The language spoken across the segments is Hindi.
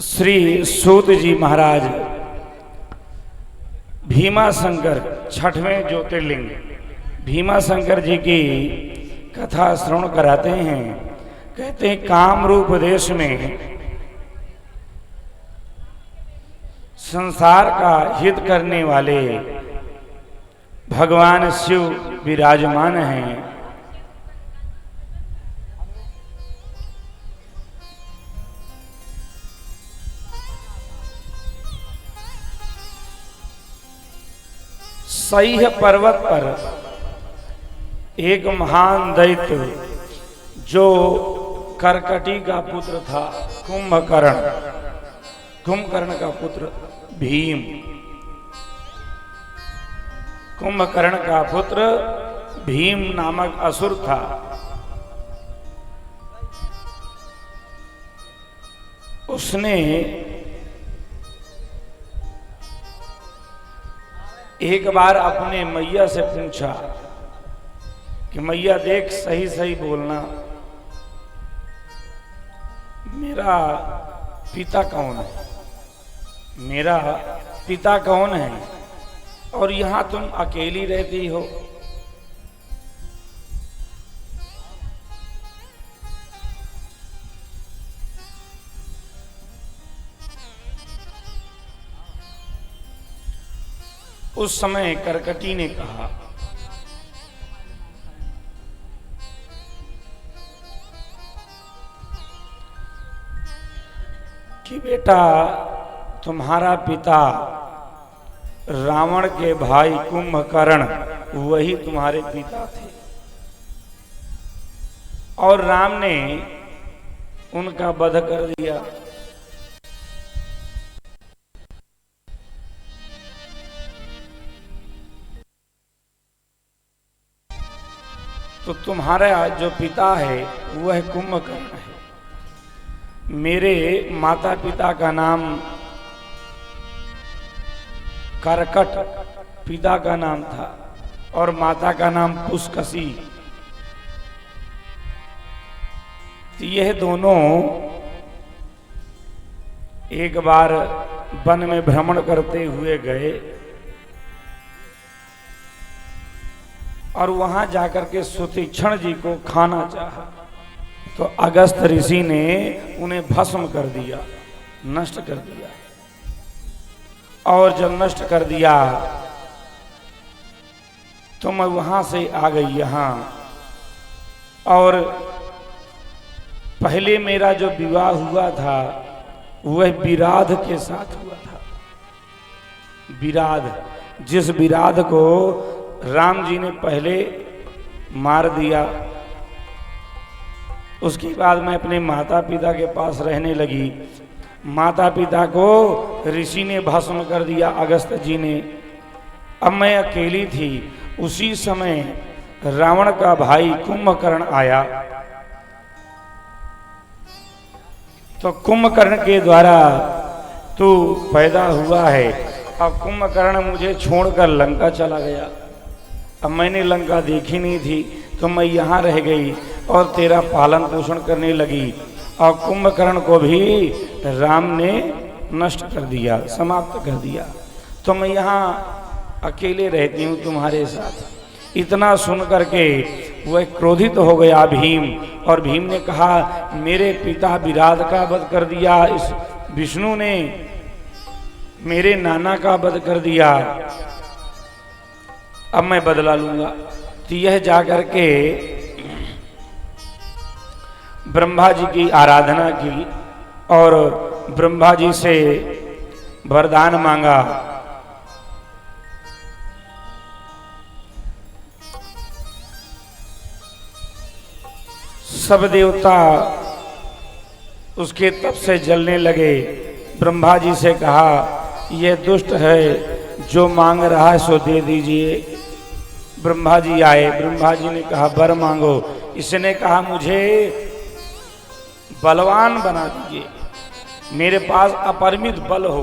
श्री सूत जी महाराज भीमाशंकर छठवें ज्योतिर्लिंग भीमाशंकर जी की कथा श्रवण कराते हैं। कहते हैं कामरूप देश में संसार का हित करने वाले भगवान शिव विराजमान हैं। सह्य पर्वत पर एक महान दैत्य जो करकटी का पुत्र था, कुंभकर्ण का पुत्र भीम, कुंभकर्ण का पुत्र भीम नामक असुर था। उसने एक बार अपने मैया से पूछा कि मैया देख, सही सही बोलना, मेरा पिता कौन है, मेरा पिता कौन है और यहां तुम अकेली रहती हो। उस समय करकटी ने कहा कि बेटा, तुम्हारा पिता रावण के भाई कुंभकर्ण वही तुम्हारे पिता थे और राम ने उनका वध कर दिया। तो तुम्हारा जो पिता है वह कुंभकर्ण है। मेरे माता पिता का नाम करकट पिता का नाम था और माता का नाम पुष्कसी। तो यह दोनों एक बार वन में भ्रमण करते हुए गए और वहां जाकर के सुतीक्षण जी को खाना चाहा तो अगस्त ऋषि ने उन्हें भस्म कर दिया, नष्ट कर दिया। और जब नष्ट कर दिया तो मैं वहां से आ गई यहां। और पहले मेरा जो विवाह हुआ था वह विराध के साथ हुआ था। विराध, जिस विराध को राम जी ने पहले मार दिया, उसके बाद मैं अपने माता पिता के पास रहने लगी। माता पिता को ऋषि ने भस्म कर दिया, अगस्त जी ने। अब मैं अकेली थी। उसी समय रावण का भाई कुंभकर्ण आया। तो कुंभकर्ण के द्वारा तू पैदा हुआ है। अब कुंभकर्ण मुझे छोड़कर लंका चला गया। अब मैंने लंका देखी नहीं थी तो मैं यहाँ रह गई और तेरा पालन पोषण करने लगी। और कुंभकर्ण को भी राम ने नष्ट कर दिया, समाप्त कर दिया। तो मैं यहाँ अकेले रहती हूँ तुम्हारे साथ। इतना सुन करके वह क्रोधित हो गया भीम। और भीम ने कहा, मेरे पिता विराध का वध कर दिया, इस विष्णु ने मेरे नाना का वध कर दिया, अब मैं बदला लूंगा। तो यह जाकर के ब्रह्मा जी की आराधना की और ब्रह्मा जी से वरदान मांगा। सब देवता उसके तप से जलने लगे। ब्रह्मा जी से कहा, यह दुष्ट है, जो मांग रहा है सो दे दीजिए। ब्रह्मा जी आए। ब्रह्मा जी ने कहा, वर मांगो। इसने कहा, मुझे बलवान बना दीजिए, मेरे पास अपरिमित बल हो।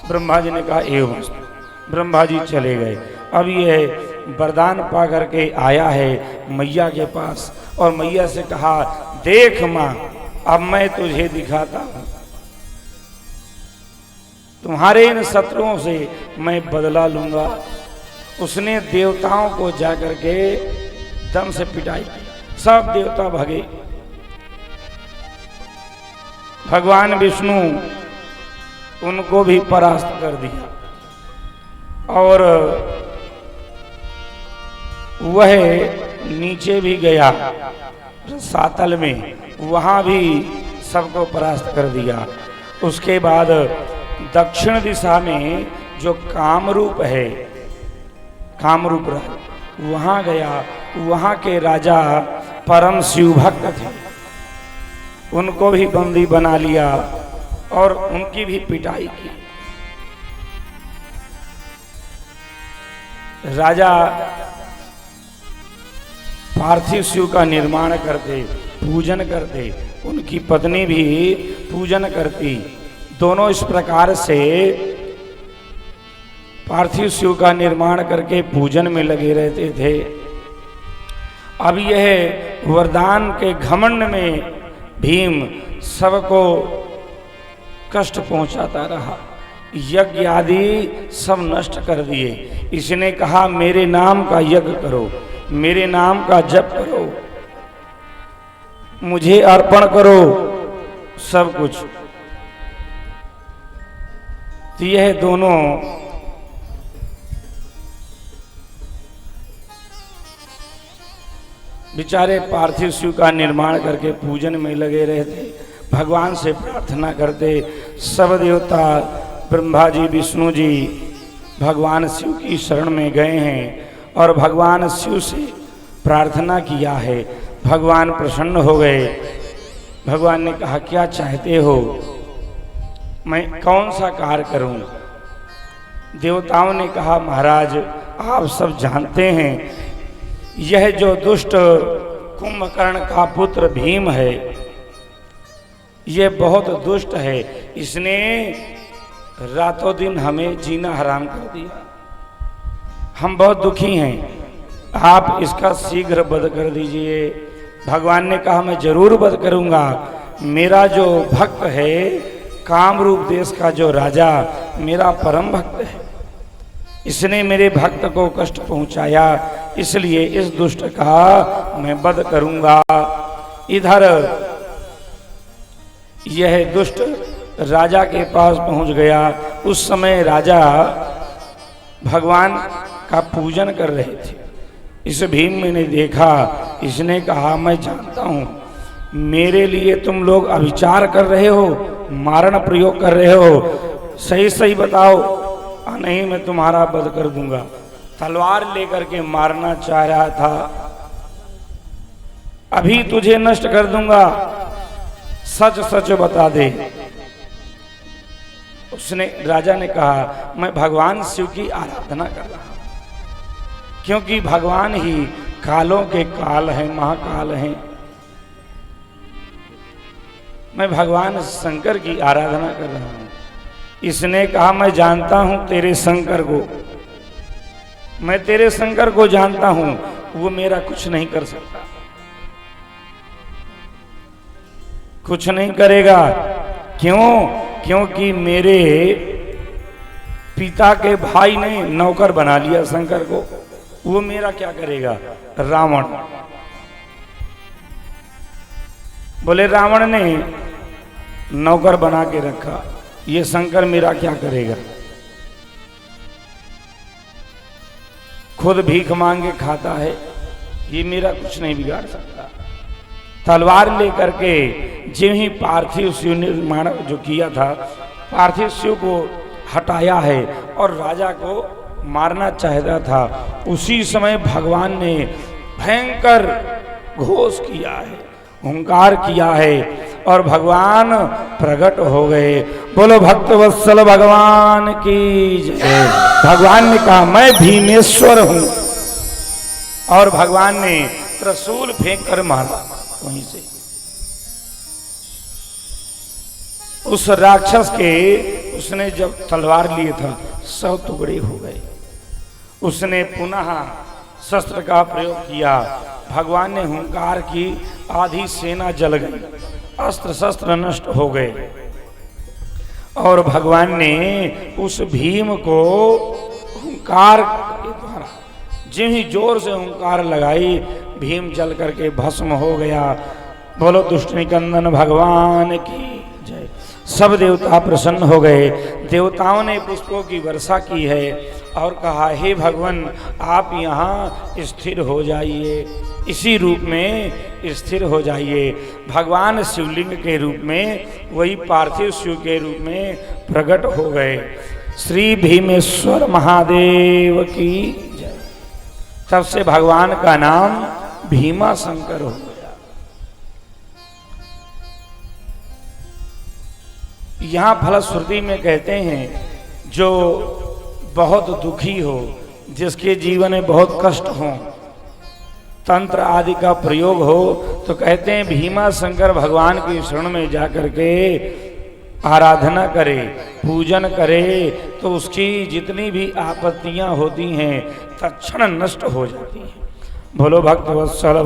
ब्रह्मा जी ने कहा, एवं। ब्रह्मा जी चले गए। अब यह वरदान पा करके आया है मैया के पास और मैया से कहा, देख माँ, अब मैं तुझे दिखाता हूं, तुम्हारे इन शत्रुओं से मैं बदला लूंगा। उसने देवताओं को जाकर के दम से पिटाई की, सब देवता भगे। भगवान विष्णु उनको भी परास्त कर दिया और वह नीचे भी गया सातल में, वहां भी सबको परास्त कर दिया। उसके बाद दक्षिण दिशा में जो कामरूप है, कामरूप वहां गया। वहां के राजा परम शिव भक्त थे, उनको भी बंदी बना लिया और उनकी भी पिटाई की। राजा पार्थिव शिव का निर्माण करते, पूजन करते, उनकी पत्नी भी पूजन करती। दोनों इस प्रकार से पार्थिव शिव का निर्माण करके पूजन में लगे रहते थे। अब यह वरदान के घमंड में भीम सबको कष्ट पहुंचाता रहा, यज्ञ आदि सब नष्ट कर दिए। इसने कहा मेरे नाम का यज्ञ करो, मेरे नाम का जप करो, मुझे अर्पण करो सब कुछ। तो यह दोनों बेचारे पार्थिव शिव का निर्माण करके पूजन में लगे रहते, भगवान से प्रार्थना करते। सब देवता ब्रह्मा जी, विष्णु जी भगवान शिव की शरण में गए हैं और भगवान शिव से प्रार्थना किया है। भगवान प्रसन्न हो गए। भगवान ने कहा क्या चाहते हो, मैं कौन सा कार्य करूं? देवताओं ने कहा महाराज आप सब जानते हैं यह जो दुष्ट कुंभकर्ण का पुत्र भीम है, यह बहुत दुष्ट है। इसने रातों दिन हमें जीना हराम कर दिया, हम बहुत दुखी हैं। आप इसका शीघ्र वध कर दीजिए। भगवान ने कहा मैं जरूर वध करूंगा। मेरा जो भक्त है, कामरूप देश का जो राजा मेरा परम भक्त है, इसने मेरे भक्त को कष्ट पहुंचाया, इसलिए इस दुष्ट का मैं वध करूंगा। इधर यह दुष्ट राजा के पास पहुंच गया। उस समय राजा भगवान का पूजन कर रहे थे। इस भीम ने देखा, इसने कहा मैं जानता हूं मेरे लिए तुम लोग अविचार कर रहे हो, मारण प्रयोग कर रहे हो, सही सही बताओ, नहीं मैं तुम्हारा वध कर दूंगा। तलवार लेकर के मारना चाह रहा था, अभी तुझे नष्ट कर दूंगा, सच सच बता दे। उसने राजा ने कहा मैं भगवान शिव की आराधना कर रहा हूं, क्योंकि भगवान ही कालों के काल हैं, महाकाल हैं। मैं भगवान शंकर की आराधना कर रहा हूं। इसने कहा मैं जानता हूं तेरे शंकर को, मैं तेरे शंकर को जानता हूं, वो मेरा कुछ नहीं कर सकता, कुछ नहीं करेगा। क्यों? क्योंकि मेरे पिता के भाई ने नौकर बना लिया शंकर को, वो मेरा क्या करेगा? रावण बोले रावण ने नौकर बना के रखा, ये शंकर मेरा क्या करेगा? खुद भीख मांग के खाता है, ये मेरा कुछ नहीं बिगाड़ सकता। तलवार लेकर के जो ही पार्थिव शिव निर्माण जो किया था, पार्थिव शिव को हटाया है और राजा को मारना चाहता था। उसी समय भगवान ने भयंकर घोष किया है, हुंकार किया है और भगवान प्रकट हो गए। बोलो भक्तवत्सल भगवान की जय। भगवान ने कहा मैं भीमेश्वर हूं और भगवान ने त्रिशूल फेंक कर मारा। वहीं से उस राक्षस के उसने जब तलवार लिए था 100 टुकड़े हो गए। उसने पुनः शस्त्र का प्रयोग किया, भगवान ने हुंकार की, आधी सेना जल गई। अस्त्र शस्त्र नष्ट हो गए और भगवान ने उस भीम को हुंकार के द्वारा जिन ही जोर से हुंकार लगाई, भीम जल करके भस्म हो गया। बोलो दुष्ट निकंदन भगवान की जय। सब देवता प्रसन्न हो गए। देवताओं ने पुष्पों की वर्षा की है और कहा, हे भगवान आप यहाँ स्थिर हो जाइए, इसी रूप में स्थिर हो जाइए। भगवान शिवलिंग के रूप में, वही पार्थिव शिव के रूप में प्रकट हो गए। श्री भीमेश्वर महादेव की जय। तब से भगवान का नाम भीमा शंकर हो गया। यहाँ फलश्रुति में कहते हैं, जो बहुत दुखी हो, जिसके जीवन में बहुत कष्ट हो, तंत्र आदि का प्रयोग हो, तो कहते हैं भीमा शंकर भगवान की शरण में जाकर के आराधना करे, पूजन करे, तो उसकी जितनी भी आपत्तियां होती हैं तत्क्षण नष्ट हो जाती हैं। बोलो भक्त वत्सल